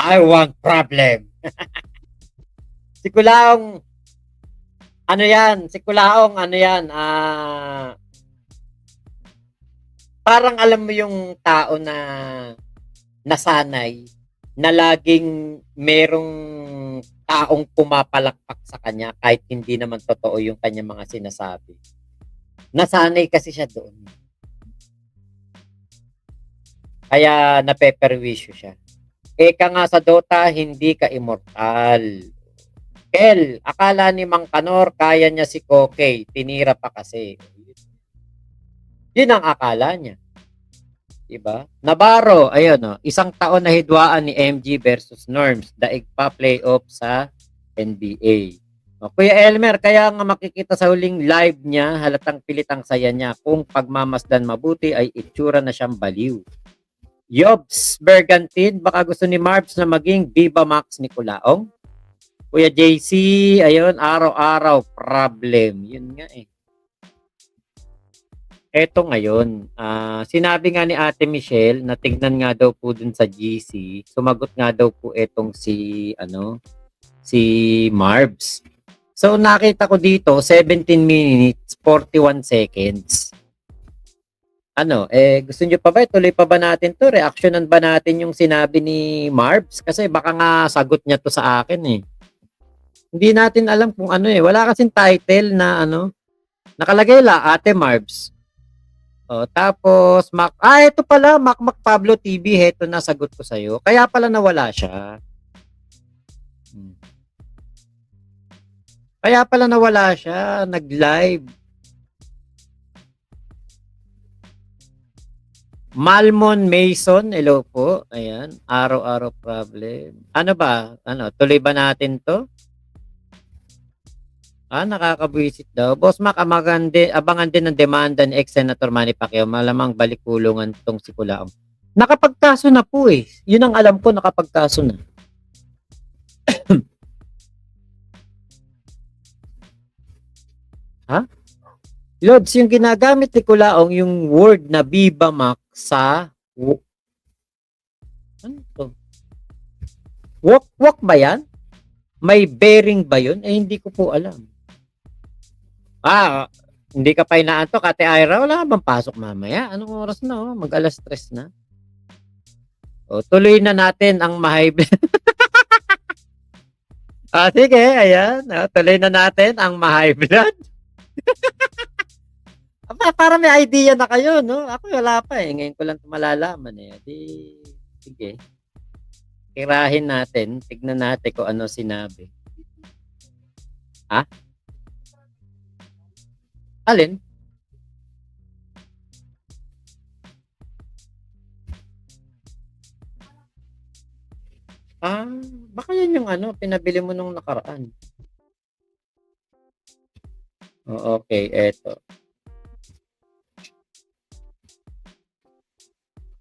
I want problem. Si Kulaong, ano yan? Si Kulaong, ano yan? Parang alam mo yung tao na nasanay na laging merong taong pumapalakpak sa kanya kahit hindi naman totoo yung kanyang mga sinasabi. Nasanay kasi siya doon. Kaya napeperwisyo siya. Eka nga sa Dota, hindi ka immortal. Kel, akala ni Mang Kanor kaya niya si Kokey, tinira pa kasi. Yun ang akala niya. Diba? Navarro, ayun o, isang taon na hidwaan ni MG versus Norms, daig pa playoff sa NBA. O, Kuya Elmer, kaya nga makikita sa huling live niya, halatang pilit ang saya niya. Kung pagmamasdan mabuti ay itsura na siyang baliw. Yobs Bergantin, baka gusto ni Marbs na maging Viva Max ni Kulaong. Kuya JC, ayun, araw-araw problem. Yun nga eh. Eto ngayon, sinabi nga ni Ate Michelle na tignan nga daw po dun sa GC, sumagot nga daw po etong si Marbs. So nakita ko dito 17 minutes 41 seconds. Gusto niyo pa ba tuloy pa ba natin to? Reactionan ba natin yung sinabi ni Marbs? Kasi baka nga sagot niya to sa akin eh. Hindi natin alam kung wala kasing title na nakalagay la Ate Marbs. Tapos ito pala Mac Pablo TV, heto na sagot ko sa'yo. Kaya pala nawala siya. Kaya pala nawala siya, nag-live. Malmon Mason, hello po. Ayan, araw-araw problem. Ano ba? Tuloy ba natin 'to? Nakakabwisit daw. Boss Mac, abangan din ng demanda ni ex-Senator Manny Pacquiao. Malamang balik kulungan tong si Kulaong. Nakapagkaso na po eh. Yun ang alam ko, nakapagkaso na. Ha? Lods, yung ginagamit ni Kulaong, yung word na Viva Max sa ano to? Walk ba yan? May bearing ba yun? Hindi ko po alam. Hindi ka pa inaantok, Ate Ira? Wala ka bang pasok mamaya? Anong oras na? Mag-alas 3 na. Tuloy na natin ang ma-high blood. Sige, ayan. Tuloy na natin ang ma-high blood. Para may idea na kayo, no? Ako wala pa eh. Ngayon ko lang malalaman eh. Sige. Kirahin natin. Tignan natin kung ano sinabi. Alin? Baka yan yung pinabili mo nung nakaraan. Okay, eto.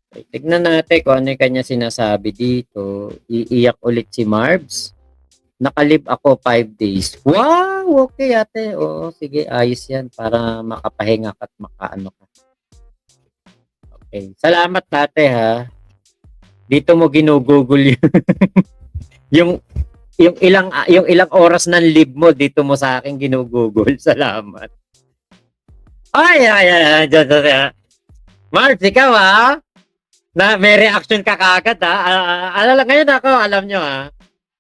Okay, tignan natin kung ano yung kanya sinasabi dito. Iiyak ulit si Marbs. Nakalib ako 5 days. Wow! Okay ate. Oo, sige. Ayos yan para makapahinga ka at makaano ka. Okay. Salamat ate ha. Dito mo ginugugol yung ilang oras ng live mo dito mo sa akin ginugugol. Salamat. Ay. Marbs, ikaw ha? Na may reaction ka kaagad ha. Ngayon ako, alam nyo ha.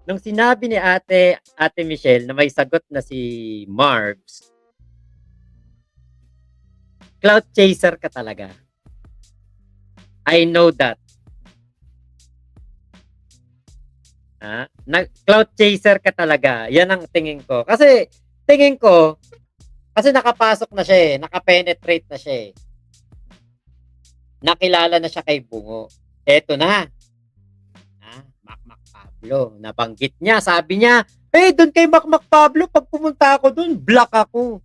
Nung sinabi ni Ate Michelle na may sagot na si Marbs, cloud chaser ka talaga. I know that. Cloud chaser ka talaga. Yan ang tingin ko. Kasi nakapasok na siya eh. Nakapenetrate na siya eh. Nakilala na siya kay Bungo. Eto na. Mac Pablo. Nabanggit niya. Sabi niya, doon kay Mac Pablo, pag pumunta ako doon, block ako.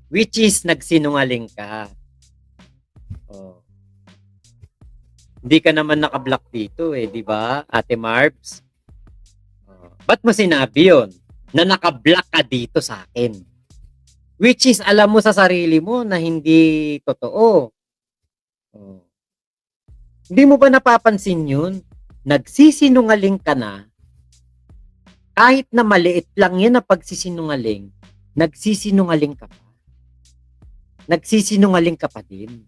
Which is, nagsinungaling ka. Hindi ka naman nakablock dito eh, di ba, Ate Marbs? Ba't mo sinabi yun? Na nakablock ka dito sa akin. Which is, alam mo sa sarili mo na hindi totoo. Hindi mo ba napapansin yun? nagsisinungaling ka na, kahit na maliit lang yan na pagsisinungaling, nagsisinungaling ka pa. Nagsisinungaling ka pa din.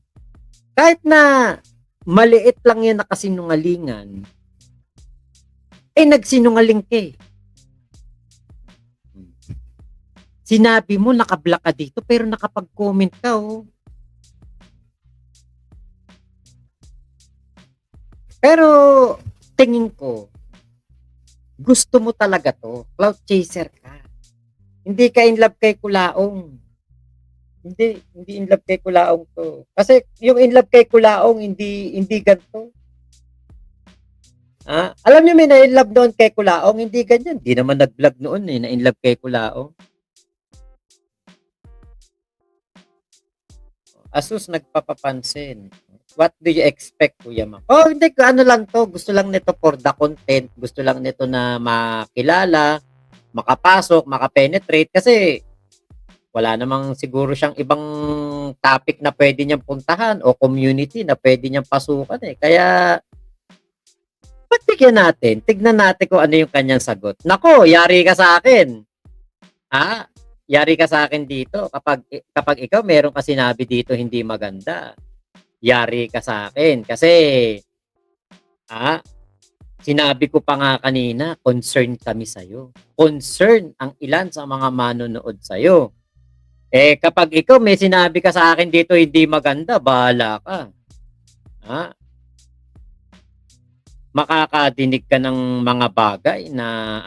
Kahit na maliit lang yan na kasinungalingan, nagsinungaling ka eh. Sinabi mo, nakablock ka dito, pero nakapag-comment ka, oh. Pero, tingin ko, gusto mo talaga to. Cloud chaser ka. Hindi ka in love kay Kulaong. Hindi in love kay Kulaong to. Kasi, yung in love kay Kulaong, hindi ganito. Alam niyo, may na-in love noon kay Kulaong, hindi ganyan. Hindi naman nag-vlog noon eh, na-in love kay Kulaong. Asus nagpapapansin. What do you expect, Kuya Mac? Oh, hindi, ano lang to. Gusto lang nito for the content. Gusto lang nito na makilala, makapasok, makapenetrate. Kasi, wala namang siguro siyang ibang topic na pwede niyang puntahan o community na pwede niyang pasukan eh. Kaya, pagbigyan natin. Tignan natin kung ano yung kanyang sagot. Nako, yari ka sa akin. Yari ka sa akin dito. Kapag ikaw meron ka sinabi dito hindi maganda, yari ka sa akin. Kasi, sinabi ko pa nga kanina, concerned kami sa'yo. Concern ang ilan sa mga manonood sa'yo. Kapag ikaw may sinabi ka sa akin dito hindi maganda, bahala ka. Makakadinig ka ng mga bagay na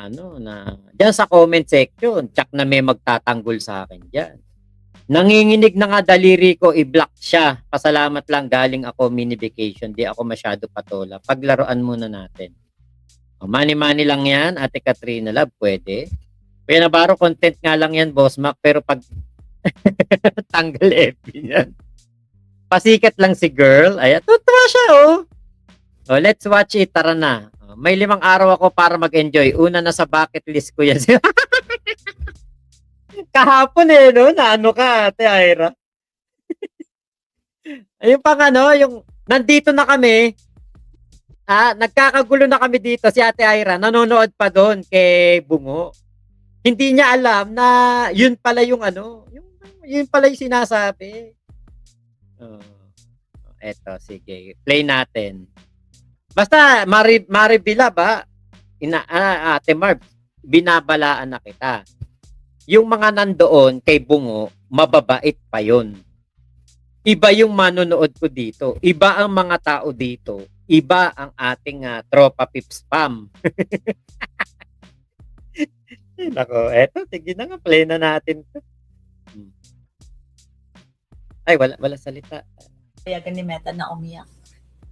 diyan sa comment section, tsak na may magtatanggol sa akin diyan. Nanginginig na nga daliri ko, i-block siya. Pasalamat lang, galing ako mini vacation, di ako masyado patola. Paglaruan muna natin. Money lang yan, Ate Katrina Love, pwede. Kuya Navarro, content nga lang yan, Boss Mac, pero pag tanggal FB yan. Pasikat lang si girl. Ayan, tutuwa siya, oh. Let's watch it, tara na. May 5 araw ako para mag-enjoy. Una na sa bucket list ko yan. Kahapon no? Na ka, Ate Ira. Ayun pang yung nandito na kami. Nagkakagulo na kami dito. Si Ate Ira, nanonood pa doon kay Bungo. Hindi niya alam na yun pala yung yun pala yung sinasabi. Eto, sige. Play natin. Basta, maribila ba? Ate Marv, binabalaan na kita. Yung mga nandoon kay Bungo, mababait pa yun. Iba yung manonood ko dito. Iba ang mga tao dito. Iba ang ating tropa pips spam. Nako, eto, tigil na nga. Play na natin. Ay, wala salita. Kaya ni Meta na umiyak.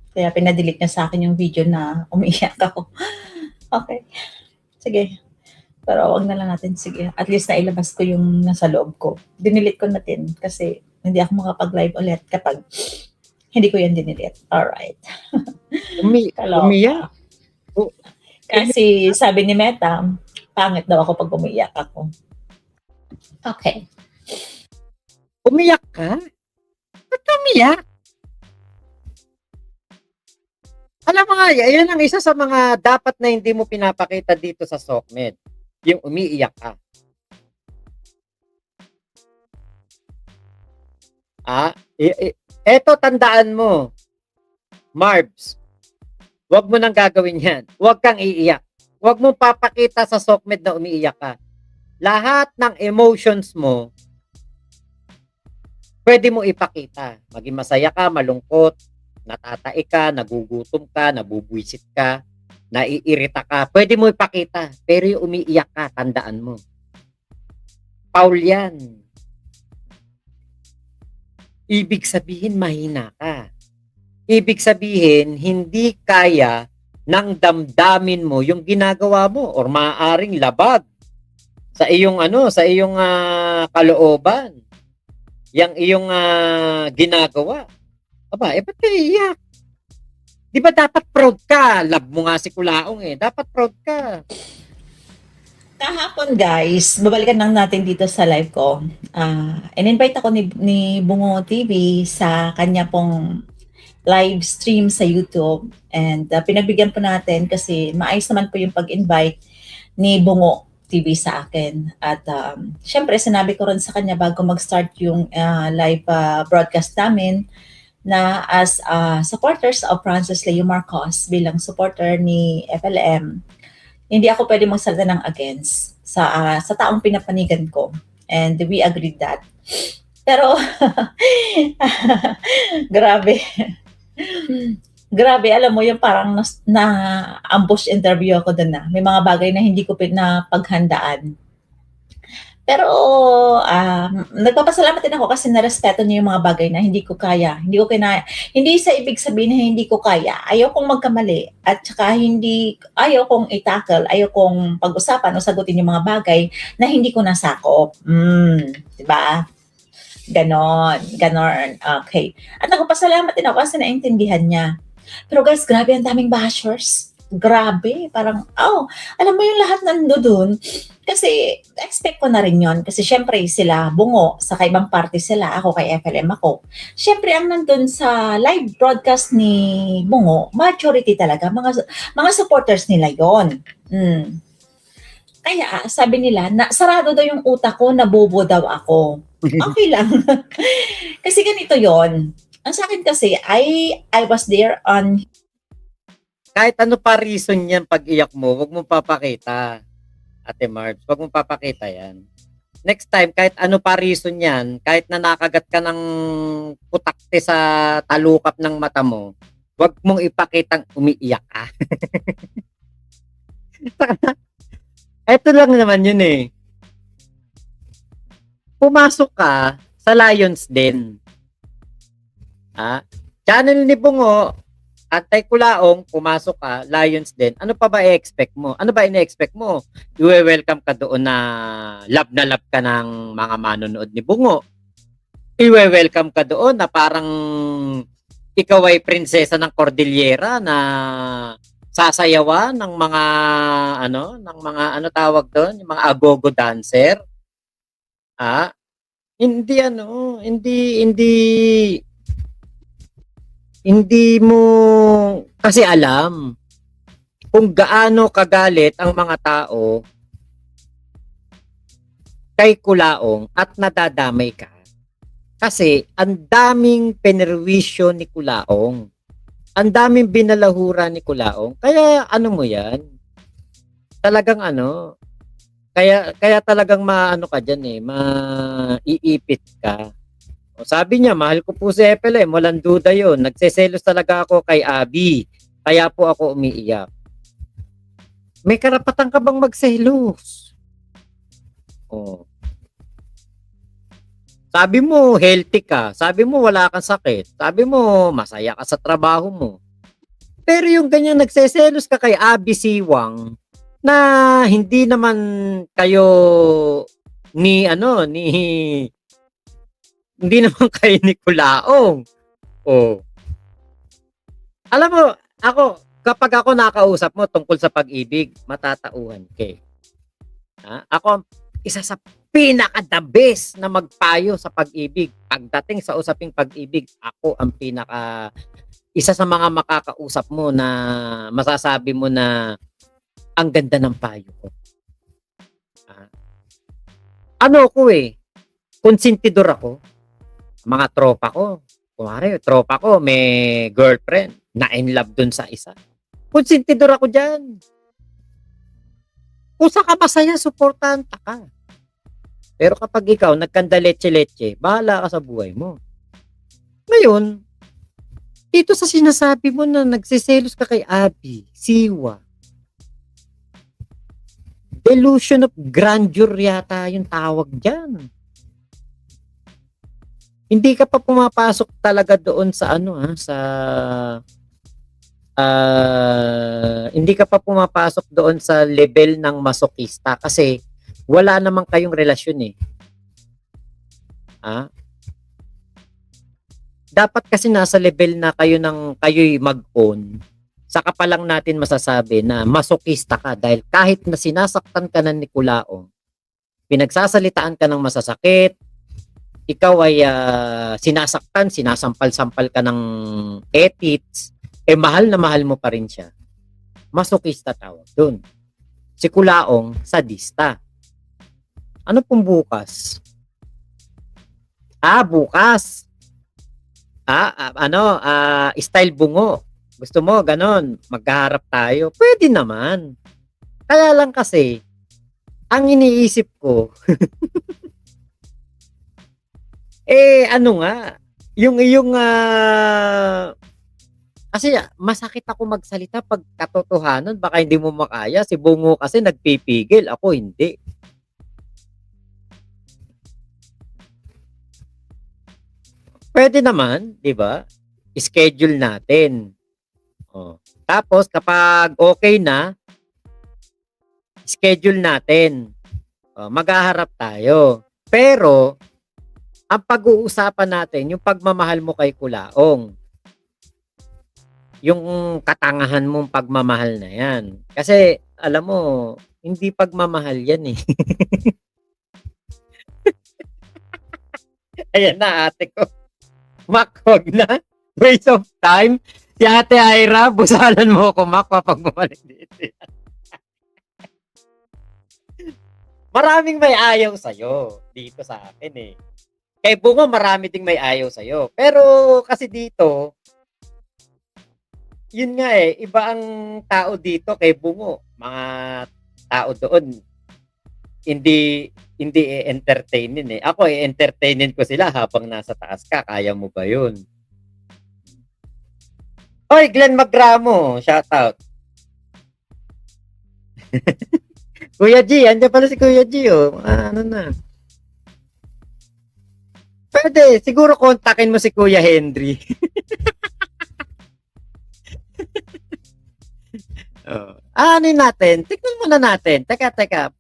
Kaya pinadelete niya sa akin yung video na umiyak ako. Okay. Sige. Pero wag na lang natin. Sige. At least nailabas ko yung nasa loob ko. Dinilit ko na din kasi hindi ako makapag-live ulit kapag hindi ko yan dinilit. Alright. Umiyak? Kasi sabi ni Meta, pangit daw ako pag umiyak ako. Okay. Umiyak ka? Ba't umiyak? Alam mo nga, yan ang isa sa mga dapat na hindi mo pinapakita dito sa SOCMED. Yung umiiyak ka. Eto, tandaan mo. Marbs, wag mo nang gagawin yan. Wag kang iiyak. Wag mo papakita sa SOCMED na umiiyak ka. Lahat ng emotions mo, pwede mo ipakita. Maging masaya ka, malungkot, natatai ka, nagugutom ka, nabubwisit ka, naiirita ka, pwede mo ipakita. Pero yung umiiyak ka, tandaan mo. Paul yan. Ibig sabihin, mahina ka. Ibig sabihin, hindi kaya ng damdamin mo yung ginagawa mo or maaaring labag sa iyong kalooban. Yang iyong ginagawa. Aba, ba't ka iiyak? Di ba dapat proud ka? Love mo nga si Kulaong Dapat proud ka. Kahapon guys, babalikan lang natin dito sa live ko. In-invite ako ni Bungo TV sa kanya pong live stream sa YouTube. And pinagbigyan po natin kasi maayos naman po yung pag-invite ni Bungo TV sa akin. At syempre, sinabi ko rin sa kanya bago mag-start yung live broadcast namin na as supporters of Francis Leo Marcos bilang supporter ni FLM, hindi ako pwede magsalita ng against sa taong pinapanigan ko. And we agreed that. Pero, grabe. Grabe, alam mo yung parang ambush interview ako doon na. May mga bagay na hindi ko pinapaghandaan. Pero nagpapasalamat din ako kasi narespeto niyo yung mga bagay na hindi ko kaya. Hindi ko kinaya. Hindi sa ibig sabihin na hindi ko kaya. Ayaw kong magkamali at saka ayaw kong i-tackle, ayaw kong pag-usapan o sagutin yung mga bagay na hindi ko nasakop. 'Di ba? Ganon. Okay. At nagpapasalamat din ako kasi naintindihan niya. Pero guys, grabe ang daming bashers. Grabe. Parang, alam mo yung lahat nandoon. Kasi, expect ko na rin yon. Kasi syempre sila, Bungo, sa ibang party sila, ako kay FLM ako. Syempre, ang nandun sa live broadcast ni Bungo, majority talaga, mga supporters nila yon. Kaya, sabi nila, sarado daw yung utak ko, nabobo daw ako. Okay lang. Kasi ganito yon. Ang sa akin kasi, I was there on... Kahit ano pa reason yan pag-iyak mo, wag mong papakita. Ate Marbs, wag mong papakita yan. Next time, kahit ano pa reason yan, kahit na nakagat ka ng putakte sa talukap ng mata mo, wag mong ipakitang umiiyak ka. Ito lang naman yun eh. Pumasok ka sa Lions Den. Channel ni Bungo, Antay-Kulaong, pumasok ka, Lions Den. Ano pa ba i-expect mo? Ano ba ina-expect mo? I-welcome ka doon na love ka ng mga manonood ni Bungo. I-welcome ka doon na parang ikaw ay prinsesa ng Cordillera na sasayawan ng mga tawag doon, yung mga agogo dancer. Hindi mo kasi alam kung gaano kagalit ang mga tao kay Kulaong at nadadamay ka. Kasi ang daming penerwisyo ni Kulaong. Ang daming binalahura ni Kulaong. Kaya ano mo yan? Talagang kaya talagang ka dyan maiipit ka. Sabi niya, mahal ko po si FLM, walang duda yun. Nagseselos talaga ako kay Abby. Kaya po ako umiiyak. May karapatan ka bang magselos? Sabi mo, healthy ka. Sabi mo, wala kang sakit. Sabi mo, masaya ka sa trabaho mo. Pero yung ganyan nagseselos ka kay Abby Siwang na hindi naman kayo hindi naman kayo ni Kulaong. Alam mo, kapag ako nakausap mo tungkol sa pag-ibig, matatauhan ka. Ako, isa sa pinaka-the best na magpayo sa pag-ibig. Pagdating sa usaping pag-ibig, ako ang isa sa mga makakausap mo na masasabi mo na ang ganda ng payo ko. Konsentidor ako. Mga tropa ko. Kumari, tropa ko may girlfriend na in love dun sa isa. Konsentidor ako dyan. Kung saan ka masaya, supportahan ka. Pero kapag ikaw nagkandaletse-letse, bahala ka sa buhay mo. Ngayon, dito sa sinasabi mo na nagsiselos ka kay Abby, Siwa, delusion of grandeur yata yung tawag dyan. Hindi ka pa pumapasok talaga doon sa hindi ka pa pumapasok doon sa level ng masokista kasi wala namang kayong relasyon eh. Dapat kasi nasa level na kayo'y mag-own. Saka pa lang natin masasabi na masokista ka dahil kahit na sinasaktan ka ng ni Kulaong, pinagsasalitaan ka ng masasakit, ikaw ay sinasaktan, sinasampal-sampal ka ng etits, mahal na mahal mo pa rin siya. Masokista tawag dun. Si Kulaong, sadista. Ano pong bukas? Bukas. Style bungo. Gusto mo, ganon, magkaharap tayo. Pwede naman. Kaya lang kasi, ang iniisip ko, ano nga, yung kasi masakit ako magsalita pag katotohanan, baka hindi mo makaya. Si Bungo kasi nagpipigil, ako hindi. Pwede naman, 'di ba? Schedule natin. Oh. Tapos kapag okay na, schedule natin. Maghaharap tayo. Pero ang pag-uusapan natin yung pagmamahal mo kay Kulaong. Yung katangahan mong pagmamahal na 'yan. Kasi alam mo, hindi pagmamahal 'yan eh. Ayan na ate ko. Mac, wag na. Waste of time. Si Ate Ira, busalan mo ako, Mac, kapag bumalik dito. Maraming may ayaw sa'yo dito sa akin eh. Kay Bungo, marami ding may ayaw sa'yo. Pero kasi dito, yun nga eh, iba ang tao dito kay Bungo. Mga tao doon, hindi i-entertainin eh. Ako i-entertainin ko sila habang nasa taas ka. Kaya mo ba yun? Oy, Glenn Magramo, shout out. Kuya G, andyan pala si Kuya G, oh. Ano na. Pwede, siguro kontakin mo si Kuya Henry. Ano natin? Tignan muna natin. Teka.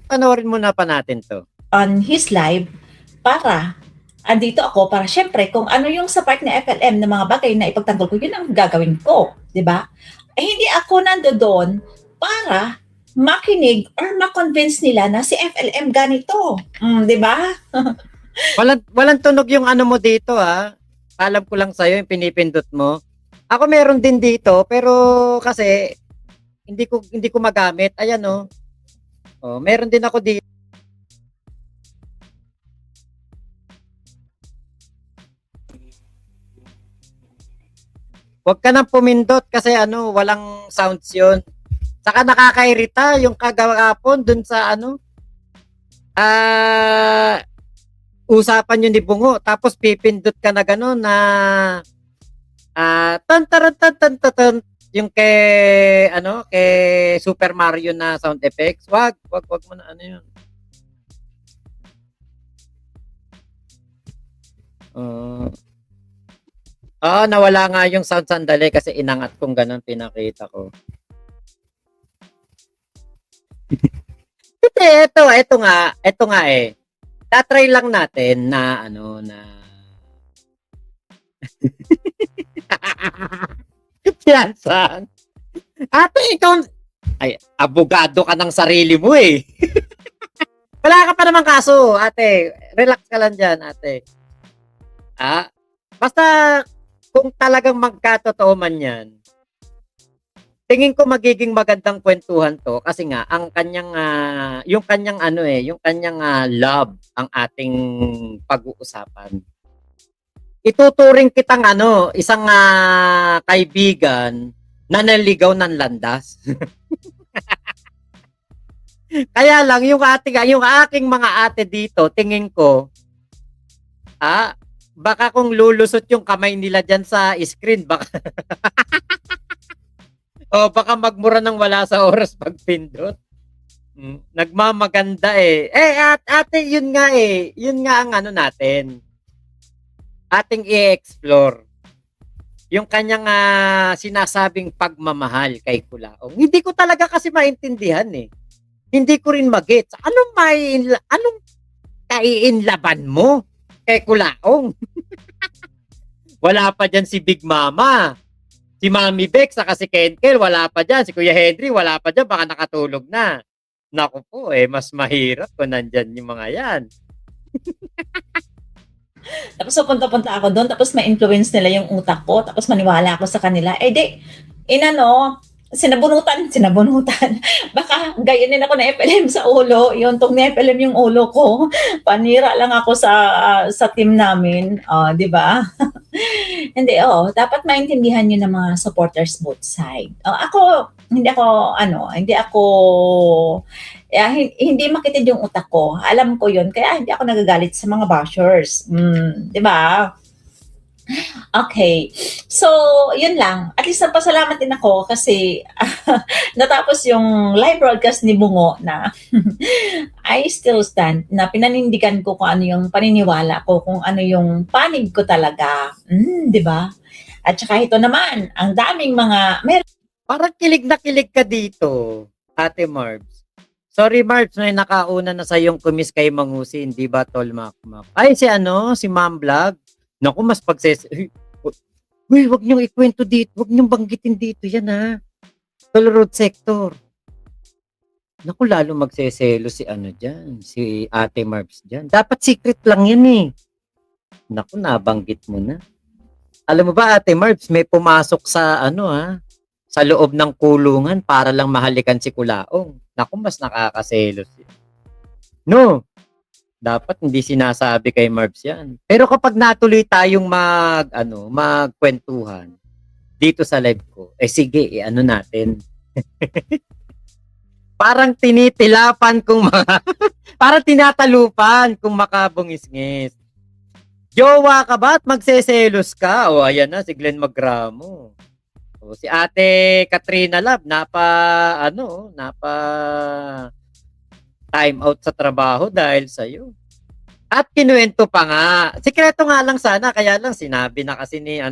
Panoorin muna pa natin to. On his live para andito ako para syempre kung ano yung sa part ng FLM ng mga bagay na ipagtanggol ko, yun ang gagawin ko, di ba? Hindi ako nandoon para makinig or ma-convince nila na si FLM ganito. Di ba? walang tunog yung ano mo dito ha. Alam ko lang sa'yo yung pinipindot mo. Ako meron din dito pero kasi hindi ko magamit. Ayan oh. Meron din ako dito. Huwag ka nang pumindot kasi walang sounds yun. Saka nakakairita yung kagahapon dun sa usapan yun ni Bungo. Tapos pipindot ka na gano'n na tan yung kay Super Mario na sound effects. Wag mo na yun. Nawala nga yung sound sandali kasi inangat kong ganun, pinakita ko. Ito nga eh. Tatry lang natin na Piyansan. Ate, ikaw, abogado ka ng sarili mo eh. Wala ka pa naman kaso, ate. Relax ka lang dyan, ate. Basta, kung talagang magkatotoo man yan, tingin ko magiging magandang kwentuhan to kasi nga, ang kanyang, yung kanyang love ang ating pag-uusapan. Ituturing kitang isang kaibigan na naligaw ng landas. Kaya lang yung aking mga ate dito, tingin ko baka kung lulusot yung kamay nila diyan sa screen baka baka magmura ng wala sa oras pagpindot. Nagmamaganda eh. Ate, yun nga ang natin. Ating i-explore yung kanyang sinasabing pagmamahal kay Kulaong. Hindi ko talaga kasi maintindihan eh. Hindi ko rin magets. Anong kaiinlaban mo kay Kulaong? Wala pa dyan si Big Mama. Si Mami Beck, saka si Kenkel, wala pa dyan. Si Kuya Henry, wala pa dyan. Baka nakatulog na. Naku po, mas mahirap kung nandyan yung mga yan. Tapos pupunta-punta ako doon, tapos ma-influence nila yung utak ko, tapos maniwala ako sa kanila. Eh di, inano, sinabunutan. Baka gayanin ako na FLM sa ulo, yun, tong FLM yung ulo ko. Panira lang ako sa team namin, di ba? Hindi, oo, dapat maintindihan niyo ng mga supporters both side. Ako, hindi ako, hindi makitid yung utak ko. Alam ko yun, kaya hindi ako nagagalit sa mga bashers. Di ba? Okay. So, yun lang. At least nagpasalamat din ako kasi natapos yung live broadcast ni Bungo na I still stand, na pinanindigan ko kung ano yung paniniwala ko, kung ano yung panig ko talaga. Di ba? At saka ito naman, ang daming mga, Parang kilig na kilig ka dito, Ate Marbs. Sorry Marbs, may nakauna na sa yung kumis kay Mangusi, hindi ba tol makmak? Ay, si Ma'am Vlog. Naku, mas Uy, wag niyong ikwento dito, wag niyong banggitin dito yan ha. Toll Road Sector. Naku, lalo magseselo si dyan, si Ate Marbs dyan. Dapat secret lang yan eh. Naku, nabanggit mo na. Alam mo ba Ate Marbs, may pumasok sa sa loob ng kulungan para lang mahalikan si Kulaong. Naku, mas nakakaselos yun. No, dapat hindi sinasabi kay Marbs yan. Pero kapag natuloy tayong magkwentuhan dito sa live ko, sige, natin. Parang tinitilapan kung parang tinatalupan kung makabungis-ngis. Jowa ka ba at magseselos ka? O, ayan na, si Glenn Magramo. O, si Ate Katrina Lab, napa time out sa trabaho dahil sa'yo. At kinuwento pa nga. Sikreto nga lang sana, kaya lang sinabi na kasi ni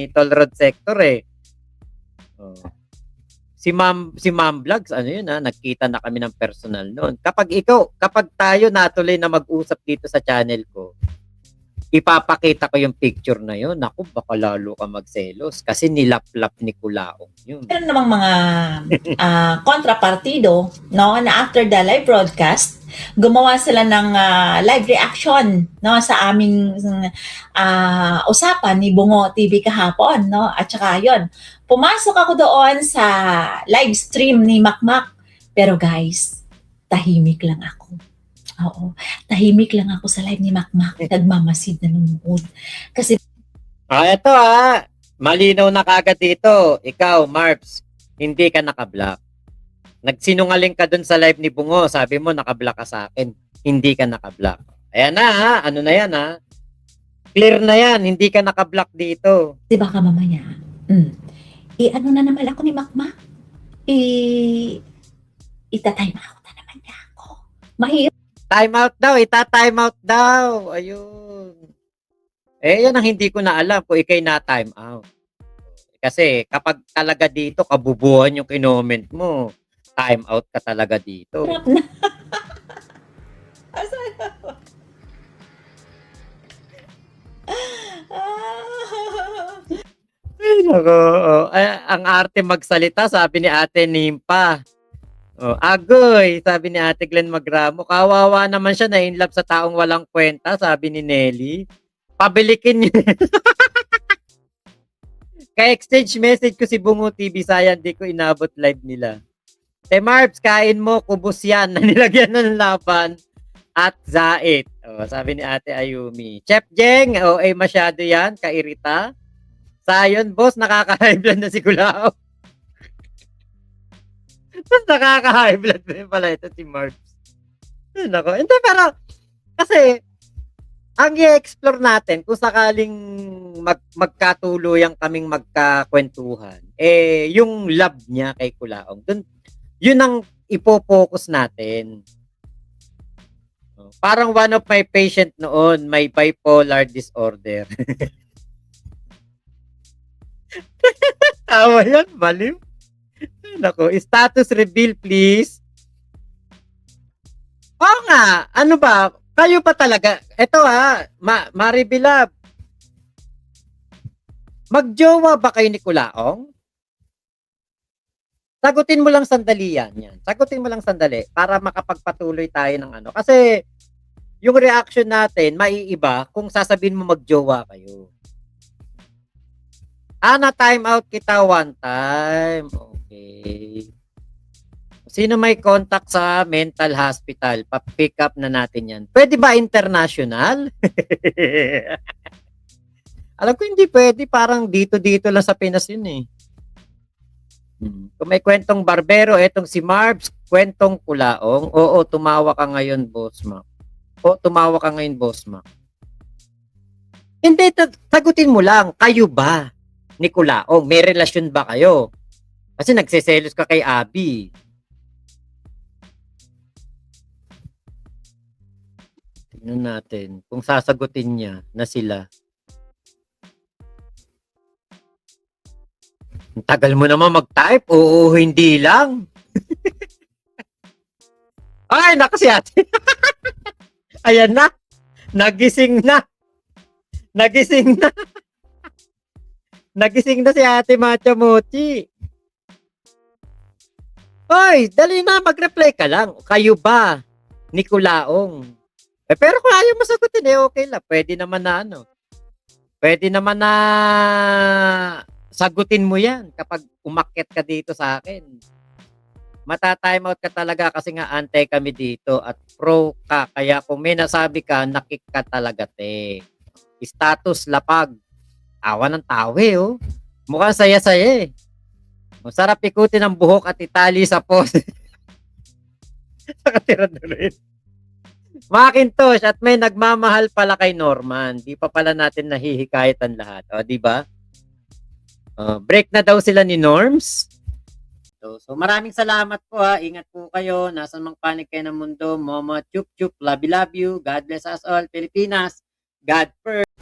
Toll Road Sector eh. Oh. Si Ma'am Vlogs, nagkita na kami ng personal noon. Kapag tayo natuloy na mag-usap dito sa channel ko, ipapakita ko yung picture na yun. Naku, baka lalo ka magselos kasi nilaplap ni Kulaong yun. meron namang mga kontrapartido, no, na after the live broadcast, gumawa sila ng live reaction, no, sa aming usapan ni Bungo TV kahapon, no, at saka yun, pumasok ako doon sa live stream ni Makmak, pero guys, tahimik lang ako. Oo, tahimik lang ako sa live ni Makmak, nagmamasid na nanonood. Kasi ito malinaw na kagad dito. Ikaw, Marbs, hindi ka naka-block. Nagsinungaling ka dun sa live ni Bungo. Sabi mo, naka-block ka sa akin. Hindi ka naka-block. Ayan na ano na yan Clear na yan, hindi ka naka-block dito. di ba ka mamaya? Ano na naman ako ni Makmak? Ita-time out na naman niya ako. Mahirap. Time out daw, ita-time out daw. Ayun. Yan ang hindi ko na alam kung ikay na time out. Kasi kapag talaga dito, kabubuhan yung kinoment mo, time out ka talaga dito. Na. Asan ako? Ay, nako. Ang arte magsalita, sabi ni Ate Nimpa. Agoy, sabi ni Ate Glenn Magramo. Kawawa naman siya, na-inlove sa taong walang kwenta, sabi ni Nelly. Pabilikin niyo. Ka-exchange message ko si Bungo TV, sayang di ko inabot live nila. Marbs, kain mo, kubos yan, na nilagyan ng laban at zait. Sabi ni Ate Ayumi. Chef Jeng, masyado yan, kairita. Sayon, boss, nakaka-high blood na si Kulao. Mas nakaka-high blood din pala ito si Marbs. Nako, hindi, pero kasi ang i-explore natin kung sakaling magkatuluyan kaming magkakwentuhan, yung love niya kay Kulaong, yun ang ipo-focus natin. Parang one of my patient noon, may bipolar disorder. Tawa yan, baliw. Nako, status reveal please. Oo nga, ano ba? Kayo pa talaga. Ito Maribilab. Magjowa ba kayo ni Kulaong? Sagutin mo lang sandali yan. Sagutin mo lang sandali para makapagpatuloy tayo ng Kasi yung reaction natin maiiba kung sasabihin mo magjowa kayo. Na-time out kita one time. Okay. Sino may contact sa mental hospital? Pa-pick up na natin yan. Pwede ba international? Alam ko hindi pwede. Parang dito-dito lang sa Pinas yun eh. Kung may kwentong barbero, etong si Marbs, kwentong kulaong. Oo, tumawa ka ngayon, Boss Mac. Oo, tumawa ka ngayon, Boss Mac. Hindi, sagutin mo lang. Kayo ba ni Kulaong? May relasyon ba kayo? Kasi nagseselos ka kay Abby. Tingnan natin kung sasagutin niya na sila. Ang tagal mo naman mag-type. Oo, hindi lang. Ay, naku si ate. Ayan na. Nagising na. Nagising na. Nagising na si ate Macha Mochi. Hoy, dali na. Mag-reply ka lang. Kayo ba ni Kulaong? Pero kung ayaw mo sagutin, okay lang. Pwede naman na ano. Pwede naman na sagutin mo yan kapag umakyat ka dito sa akin. Mata-time out ka talaga kasi nga antay kami dito at pro ka. Kaya kung may nasabi ka, nakik ka talaga, te. Status lapag. Awa ng tawe, oh. Mukhang saya-saya, eh. Masarap ikutin ang buhok at itali sa post. Nakatira na rin. Macintosh at may nagmamahal pala kay Norman. Di pa pala natin nahihikayat ang lahat. O, di ba? Break na daw sila ni Norms. So maraming salamat po ha. Ingat po kayo. Nasaan mang panig kayo ng mundo. Momo, chup chup, love you. God bless us all. Pilipinas. God first.